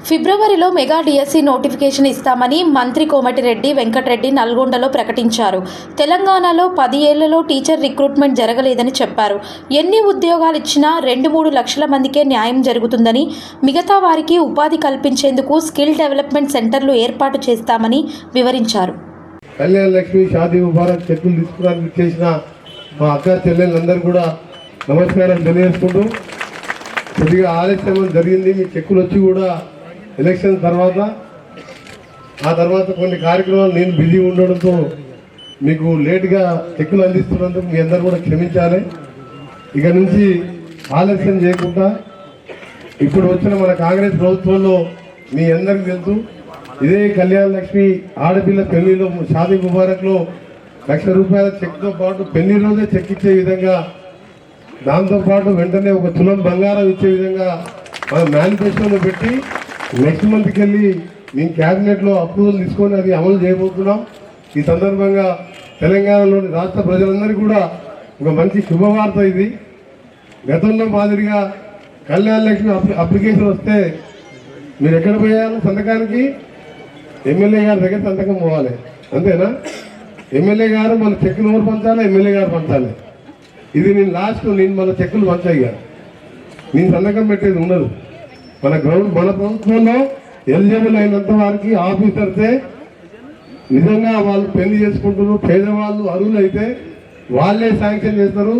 ఫిబ్రవరిలో mega DSC notification ఇస్తామని మంత్రి కోమటిరెడ్డి వెంకటరెడ్డి నల్గొండలో ప్రకటించారు. తెలంగాణలో 10 ఏళ్లలో టీచర్ రిక్రూట్మెంట్ జరగలేదని చెప్పారు. ఎన్ని ఉద్యోగాలు ఇచ్చినా 2-3 లక్షల మందికే న్యాయం జరుగుతుందని, మిగతా వారికి ఉపాధి కల్పించేందుకు స్కిల్ డెవలప్మెంట్ సెంటర్లు ఏర్పాటు చేస్తామని వివరించారు. కళ్యాణ లక్ష్మి షాదీ ముబారక్ చెక్కులు తీసుకోవడానికి చేసిన మా అక్క చెల్లెళ్ళందరూ కూడా నమస్కారం తెలియజేసుకుంటూ, కొద్దిగా ఆలస్యం జరిగింది. మీ చెక్కులు వచ్చి కూడా ఎలక్షన్ తర్వాత కొన్ని కార్యక్రమాలు నేను బిజీ ఉండడంతో మీకు లేట్గా చెక్కులు అందిస్తున్నందుకు మీ అందరూ కూడా క్షమించాలి. ఇక నుంచి ఆలస్యం చేయకుండా ఇప్పుడు వచ్చిన మన కాంగ్రెస్ ప్రభుత్వంలో మీ అందరికీ తెలుసు, ఇదే కళ్యాణ లక్ష్మి ఆడపిల్ల పెళ్లిలో షాదీ ముబారక్లో ₹1,00,000 చెక్తో పాటు పెళ్లి రోజే చెక్ ఇచ్చే విధంగా, దాంతోపాటు వెంటనే 1 తులం బంగారం ఇచ్చే విధంగా మన మేనిఫెస్టోలో పెట్టి నెక్స్ట్ మంత్కి వెళ్ళి మేము క్యాబినెట్లో అప్రూవల్ తీసుకొని అది అమలు చేయబోతున్నాం. ఈ సందర్భంగా తెలంగాణలోని రాష్ట్ర ప్రజలందరికీ కూడా ఒక మంచి శుభవార్త ఇది. గతంలో మాదిరిగా కళ్యాణ లక్ష్మి అప్లికేషన్ వస్తే మీరు ఎక్కడ పోయారు సంతకానికి? ఎమ్మెల్యే గారి దగ్గర సంతకం పోవాలి, అంతేనా? ఎమ్మెల్యే గారు మన చెక్కులు ఎవరు పంచాలి? ఎమ్మెల్యే గారు పంచాలి. ఇది నేను మన చెక్కులు పంచాయి, నేను సంతకం పెట్టేది ఉండదు. మన ప్రభుత్వంలో ఎలిజిబుల్ అయినంత వారికి ఆఫీసర్సే నిజంగా వాళ్ళు పెళ్లి చేసుకుంటున్నారు, పేదవాళ్ళు అర్హులు అయితే వాళ్ళే శాంక్షన్ చేస్తారు,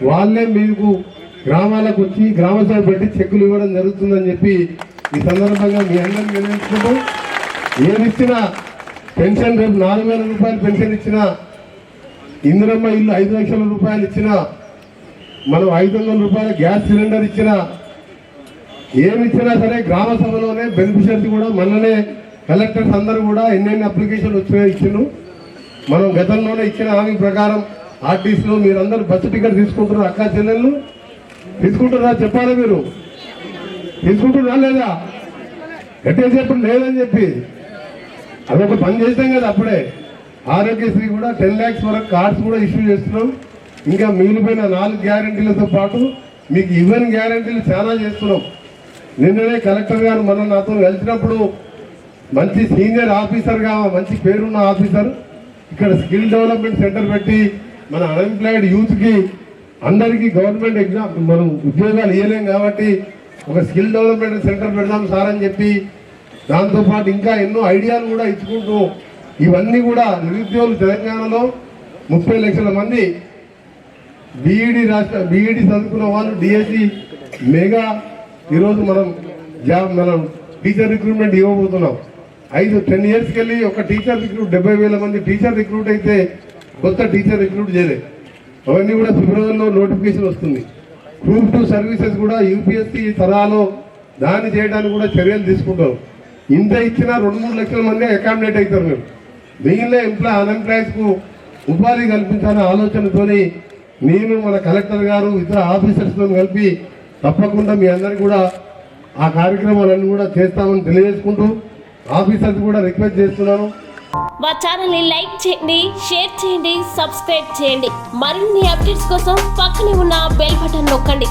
వాళ్ళే మీకు గ్రామాలకు వచ్చి గ్రామ సభ పెట్టి చెక్కులు ఇవ్వడం జరుగుతుందని చెప్పి ఈ సందర్భంగా మీ అందరినీ నిర్ణయించుకుంటూ, ఏది ఇచ్చినా పెన్షన్ రేపు ₹4,000 పెన్షన్ ఇచ్చినా, ఇందిరమ్మ ఇల్లు ₹5,00,000 ఇచ్చినా, మనం ₹500 గ్యాస్ సిలిండర్ ఇచ్చినా, ఏమి ఇచ్చినా సరే గ్రామ సభలోనే బెనిఫిషియర్స్ కూడా మననే కలెక్టర్స్ అందరూ కూడా ఎన్నెన్ని అప్లికేషన్లు వచ్చినాయో ఇచ్చిను. మనం గతంలోనే ఇచ్చిన హామీ ప్రకారం ఆర్టీసీలో మీరందరూ బస్సు టికెట్ తీసుకుంటున్నారు. అక్క చెల్లెళ్ళు తీసుకుంటున్నారా? చెప్పారా? మీరు తీసుకుంటున్నారా లేదా? గట్టిగా చెప్పండి లేదని చెప్పి. అదొక పని చేస్తాం కదా. అప్పుడే ఆరోగ్యశ్రీ కూడా 10 lakhs వరకు కార్డ్స్ కూడా ఇష్యూ చేస్తున్నాం. ఇంకా మిగిలిపోయిన 4 గ్యారంటీలతో పాటు మీకు ఇవ్వని గ్యారంటీలు చాలా చేస్తున్నాం. నిన్ననే కలెక్టర్ గారు మనం నాతో కలిసినప్పుడు మంచి సీనియర్ ఆఫీసర్గా మంచి పేరున్న ఆఫీసర్ ఇక్కడ స్కిల్ డెవలప్మెంట్ సెంటర్ పెట్టి మన అన్ఎంప్లాయిడ్ యూత్కి అందరికీ గవర్నమెంట్ ఎగ్జామ్ మనం ఉద్యోగాలు ఇవ్వలేం కాబట్టి ఒక స్కిల్ డెవలప్మెంట్ సెంటర్ పెడదాం సార్ అని చెప్పి, దాంతోపాటు ఇంకా ఎన్నో ఐడియాలు కూడా ఇచ్చుకుంటూ ఇవన్నీ కూడా నిరుద్యోగులు తెలంగాణలో 30 లక్షల మంది బీఈడి చదువుకున్న వాళ్ళు డిఎస్సి మెగా ఈరోజు మనం టీచర్ రిక్రూట్మెంట్ ఇవ్వబోతున్నాం. 10 yearsకి వెళ్ళి ఒక టీచర్ రిక్రూట్ 70,000 మంది టీచర్ రిక్రూట్ అయితే కొత్త టీచర్ రిక్రూట్ చేయలేదు. అవన్నీ కూడా ఫిబ్రవరిలో నోటిఫికేషన్ వస్తుంది. గ్రూప్ 2 సర్వీసెస్ కూడా యూపీఎస్సీ తరహాలో దాన్ని చేయడానికి కూడా చర్యలు తీసుకుంటాం. ఇంత ఇచ్చినా 2-3 లక్షల మంది అకామిడేట్ అవుతారు. మేము మిగిలిన అన్ఎంప్లాయీస్కు ఉపాధి కల్పించాలనే ఆలోచనతోని నేను మన కలెక్టర్ గారు ఇతర ఆఫీసర్స్తో కలిపి తప్పకుండా మీ అందరికీ కూడా ఆ కార్యక్రమాలన్నీ కూడా చేస్తామని తెలియజేసుకుంటూ ఆఫీసర్స్ కూడా రిక్వెస్ట్ చేస్తున్నాను. మా ఛానల్ని లైక్ చేయండి, షేర్ చేయండి, సబ్స్క్రైబ్ చేయండి. మరిన్ని అప్డేట్స్ కోసం పక్కనే ఉన్న బెల్ బటన్ నొక్కండి.